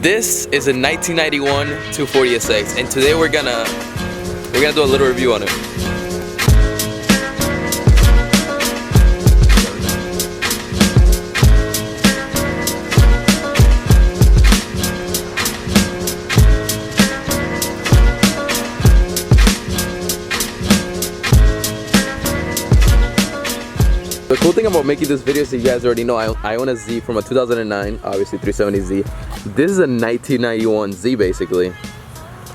This is a 1991 240SX, and today we're gonna do a little review on it. The cool thing about making this video is that you guys already know I own a Z from a 2009, obviously 370Z. This is a 1991 Z basically.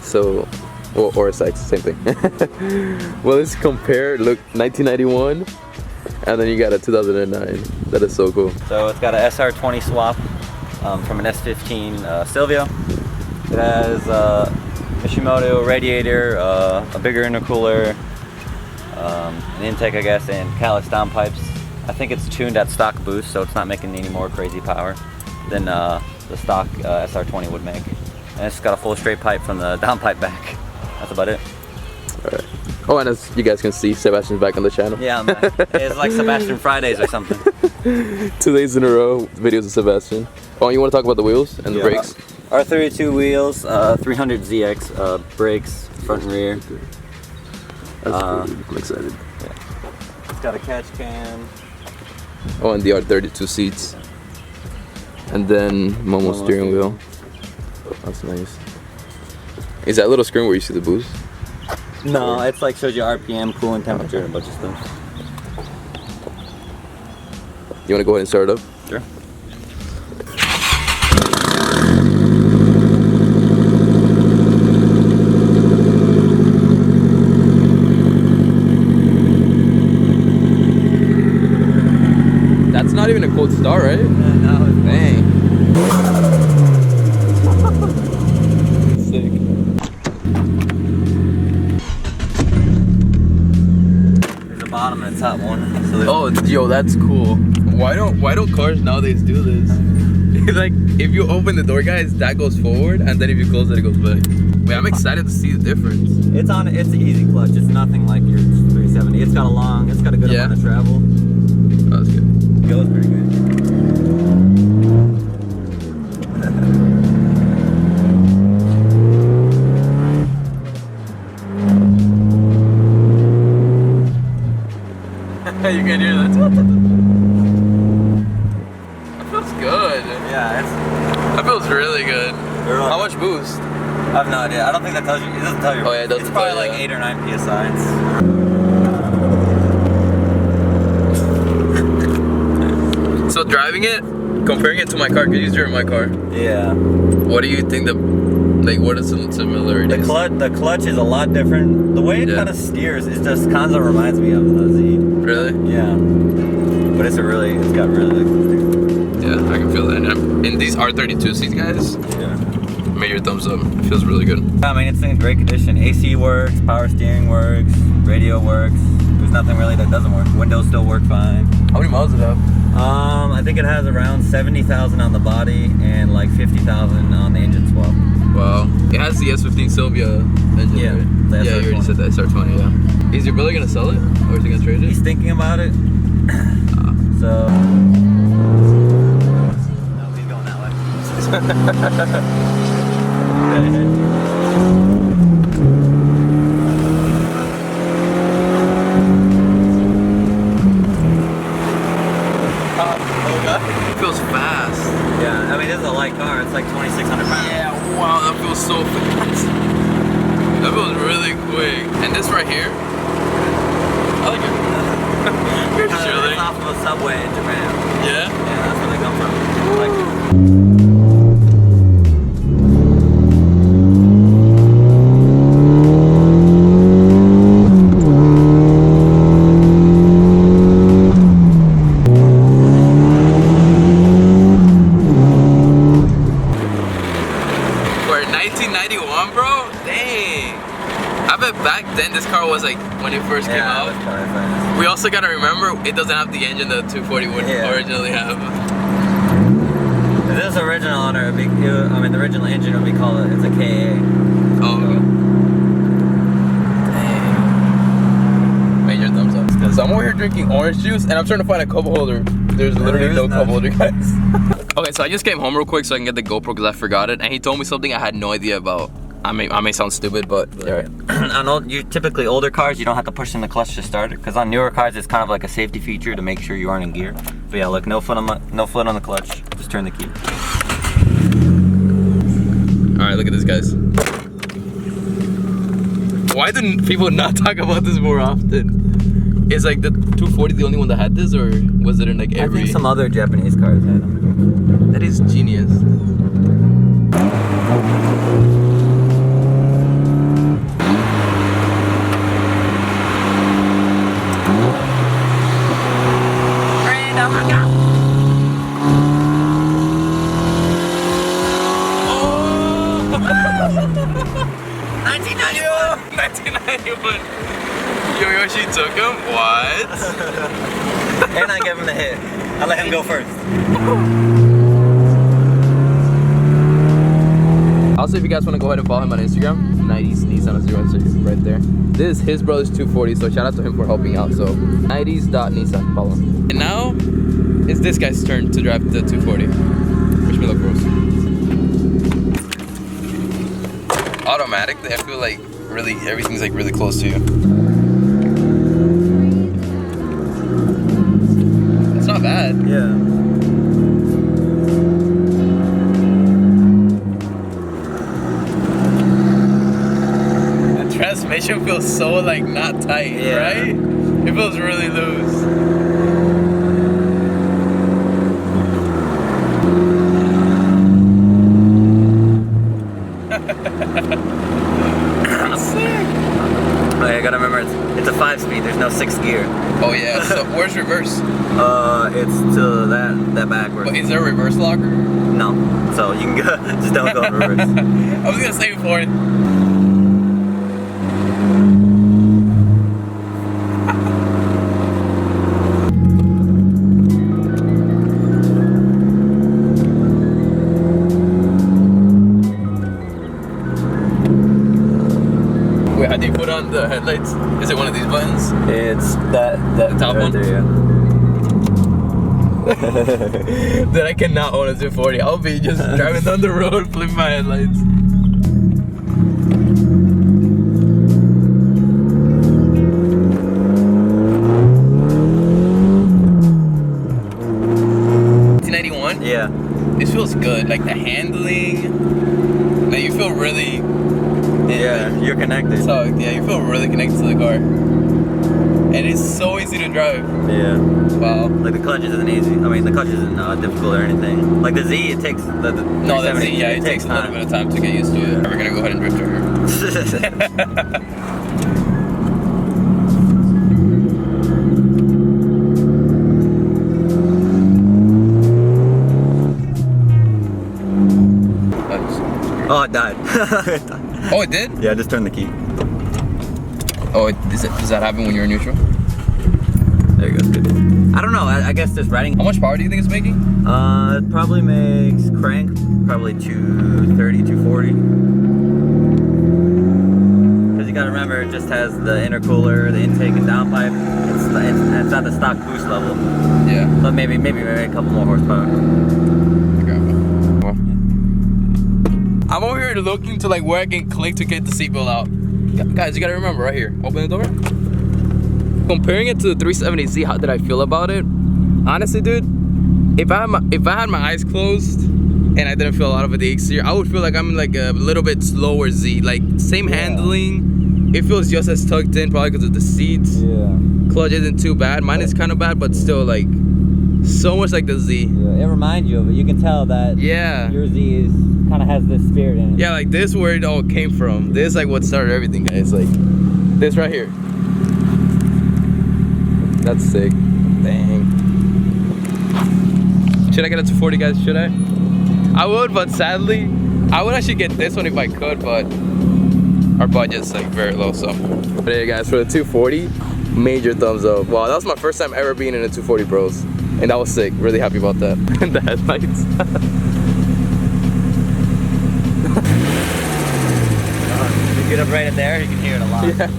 So, well, or a SX, same thing. Well, let's compare, look, 1991, and then you got a 2009. That is so cool. So it's got a SR20 swap from an S15 Silvio. It has a Shimoda radiator, a bigger intercooler, an intake, I guess, and catalytic downpipes. I think it's tuned at stock boost, so it's not making any more crazy power than the stock SR20 would make. And it's got a full straight pipe from the downpipe back. That's about it. Alright. Oh, and as you guys can see, Sebastian's back on the channel. Yeah, I'm back. It's like Sebastian Fridays or something. 2 days in a row, videos of Sebastian. Oh, you want to talk about the wheels and the brakes? R32 wheels, 300ZX brakes, front and rear. That's cool. I'm excited. Yeah. It's got a catch cam. Oh, and the R32 seats. And then Momo steering wheel. That's nice. Is that little screen where you see the boost? No, it's like shows you RPM, coolant temperature, and a bunch of stuff. You want to go ahead and start it up? Sure. That's not even a cold start, right? No, it's dang. Sick. There's a bottom and a top one. So oh, yo, that's cool. Why don't cars nowadays do this? Like, if you open the door, guys, that goes forward, and then if you close it, it goes back. Wait, I'm excited to see the difference. It's an easy clutch. It's nothing like your 370. It's got a good amount of travel. Oh, that's good. It goes pretty good. You can hear that. That feels good. Yeah, that feels really good. How much boost? I have no idea. I don't think that tells you. It doesn't tell you. Oh yeah, it doesn't. It's probably like 8 or 9 psi. So driving it, comparing it to my car, because you drove my car. Yeah. What do you think what is the similarities? The clutch is a lot different. The way it kind of steers, it just kind of reminds me of the Z. Really? Yeah. But it's got really good steering. Yeah, I can feel that. And these R32 seats, guys. Yeah. Make your thumbs up. It feels really good. I mean, it's in great condition. AC works, power steering works, radio works. There's nothing really that doesn't work. Windows still work fine. How many miles does it have? I think it has around 70,000 on the body and like 50,000 on the engine swap. Wow. It has the S15 Silvia engine, yeah, right? Yeah, you already said that, SR20, yeah. Is your brother gonna sell it? Or is he gonna trade it? He's thinking about it. So... No, he's going that way. It feels fast. Yeah, I mean, this is a light car. It's like 2,600 pounds. Yeah, wow, that feels so fast. That feels really quick. And this right here, I like it. You're chilling. It's off of a subway in Japan. Yeah? Yeah, that's where they come from. I like it. Back then, this car was like when it first came out. We also gotta remember it doesn't have the engine that 240 would originally have. If this is original on it, the original engine would be called it's a KA. Oh. Dang. Major thumbs up. So I'm over here drinking orange juice, and I'm trying to find a cup holder. There's literally no cup holder, guys. Okay, so I just came home real quick so I can get the GoPro because I forgot it, and he told me something I had no idea about. I may sound stupid, but alright. On typically older cars, you don't have to push in the clutch to start it, because on newer cars, it's kind of like a safety feature to make sure you aren't in gear. But yeah, look, no foot on the clutch. Just turn the key. All right, look at this, guys. Why didn't people not talk about this more often? Is like the 240 the only one that had this, or was it in like every? I think some other Japanese cars had them. That is genius. Yoshi took him? What? And I gave him the hit. I let him go first. Also, if you guys want to go ahead and follow him on Instagram, 90s Nissan 016 right there. This is his brother's 240, so shout out to him for helping out. So 90s.Nissan, follow him. And now it's this guy's turn to drive the 240. Wish me luck, bros. Automatically, I feel like really everything's like really close to you. It's not bad. Yeah. The transmission feels so like not tight, right? It feels really loose. Oh, yeah, I gotta remember it's a 5-speed. There's no 6th gear. Oh yeah. So where's reverse? It's to that backward. But is there a reverse locker? No. So you can go. Just don't go in reverse. I was gonna save for it. Wait, how do you put on the headlights? Is it one of these buttons? It's that The top right one? there, yeah. Dude, I cannot own a 240. I'll be just driving down the road, flipping my headlights. Yeah. This feels good. Like the handling, like you feel really. Yeah, you're connected. So yeah, you feel really connected to the car, and it's so easy to drive. Yeah. Wow. Like the clutch isn't easy. I mean, the clutch isn't difficult or anything. Like the Z, it takes the No, the Z, yeah, it takes a little bit of time to get used to it. We're gonna go ahead and drift over here. Oh, it died. Oh, it did? Yeah, just turn the key. Oh, does that happen when you're in neutral? There you go. Good. I don't know. I guess this riding. How much power do you think it's making? It probably makes crank probably 230, 240. Because you gotta remember, it just has the intercooler, the intake and downpipe. It's at the stock boost level. Yeah. So maybe a couple more horsepower. I'm over here looking to like where I can click to get the seatbelt out. Guys, you gotta remember right here. Open the door. Comparing it to the 370Z, how did I feel about it? Honestly, dude, if I had my eyes closed and I didn't feel a lot of the exterior, I would feel like I'm in like a little bit slower Z. Like same handling. It feels just as tucked in, probably because of the seats. Yeah. Clutch isn't too bad. Mine is kind of bad, but still like so much like the Z. Yeah, it reminds you of it. You can tell that. Yeah. Your Z kind of has this spirit in it. Yeah, like this where it all came from. This like what started everything, guys. Like this right here. That's sick. Dang. Should I get a 240, guys? Should I? I would, but sadly, I would actually get this one if I could, but our budget's like very low, so. But hey guys, for the 240, major thumbs up. Wow, that was my first time ever being in a 240 Bros. And that was sick. Really happy about that. And the headlights. You get up right in there, you can hear it a lot. Yeah.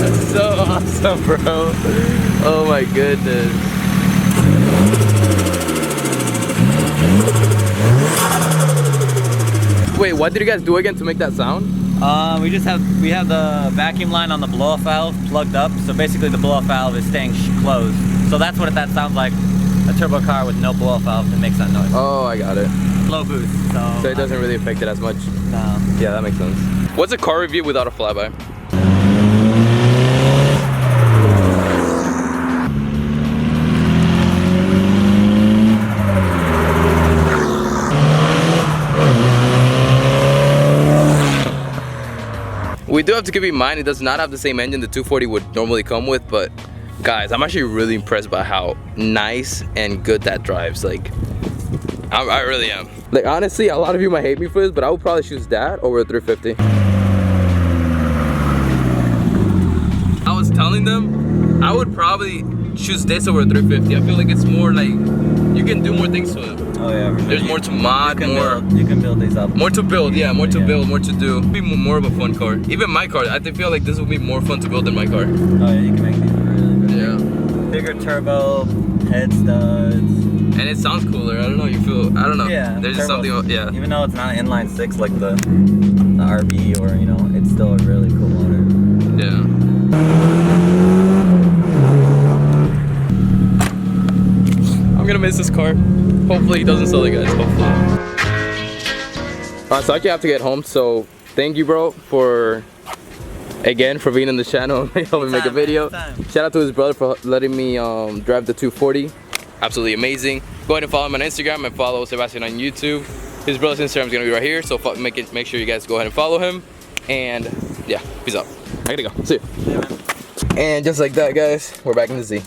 That's so awesome, bro. Oh my goodness. Wait, what did you guys do again to make that sound? We have the vacuum line on the blow-off valve plugged up, so basically the blow-off valve is staying closed. So that's what that sounds like. A turbo car with no blow-off valve that makes that noise. Oh, I got it. Low boost, so it doesn't really affect it as much. No. Yeah, that makes sense. What's a car review without a flyby? We do have to keep in mind it does not have the same engine the 240 would normally come with, but guys, I'm actually really impressed by how nice and good that drives. Like, I really am. Like, honestly, a lot of you might hate me for this, but I would probably choose that over a 350. I was telling them I would probably choose this over a 350. I feel like it's more like you can do more things to it. Oh yeah, there's more to mod, you can build these up. More to build, yeah, more to build, more to do. It'd be more of a fun car. Even my car, I feel like this would be more fun to build than my car. Oh yeah, you can make these really Yeah. Bigger turbo, head studs. And it sounds cooler. I don't know, you feel, I don't know. Yeah. There's just something, yeah. Even though it's not an inline six like the RB or, you know, it's still a really cool motor. Yeah. I'm gonna miss this car. Hopefully he doesn't sell it, guys, hopefully. Alright, so I actually have to get home, so thank you, bro, for being in the channel and helping me make a video. Shout out to his brother for letting me drive the 240. Absolutely amazing. Go ahead and follow him on Instagram and follow Sebastian on YouTube. His brother's Instagram is gonna be right here, so make sure you guys go ahead and follow him. And yeah, peace out. I gotta go. See you. Yeah, man. And just like that, guys, we're back in the Z.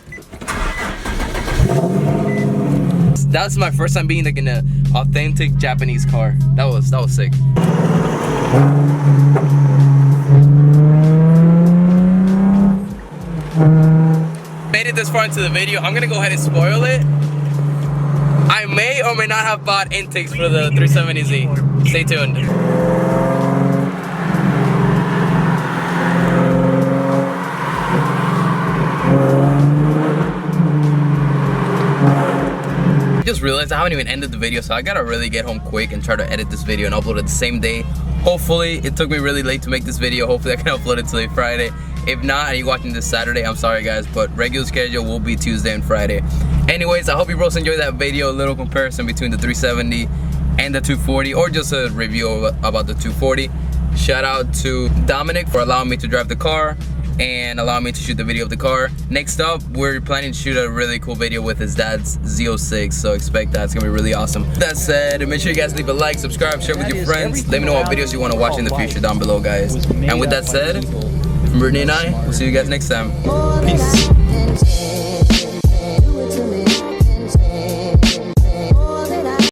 That's my first time being like in an authentic Japanese car. That was sick. Made it this far into the video. I'm gonna go ahead and spoil it. I may or may not have bought intakes for the 370Z. Stay tuned. I just realized I haven't even ended the video, so I gotta really get home quick and try to edit this video and upload it the same day. Hopefully, it took me really late to make this video. Hopefully I can upload it today, Friday. If not, and you're watching this Saturday, I'm sorry guys, but regular schedule will be Tuesday and Friday. Anyways, I hope you bros enjoyed that video, a little comparison between the 370 and the 240, or just a review about the 240. Shout out to Dominick for allowing me to drive the car and allowing me to shoot the video of the car. Next up, we're planning to shoot a really cool video with his dad's Z06, so expect that. It's gonna be really awesome. That said, make sure you guys leave a like, subscribe, share with your friends. Let me know what videos you want to watch in the future down below, guys. And with that said, from Brittany and I, we'll see you guys next time. Peace.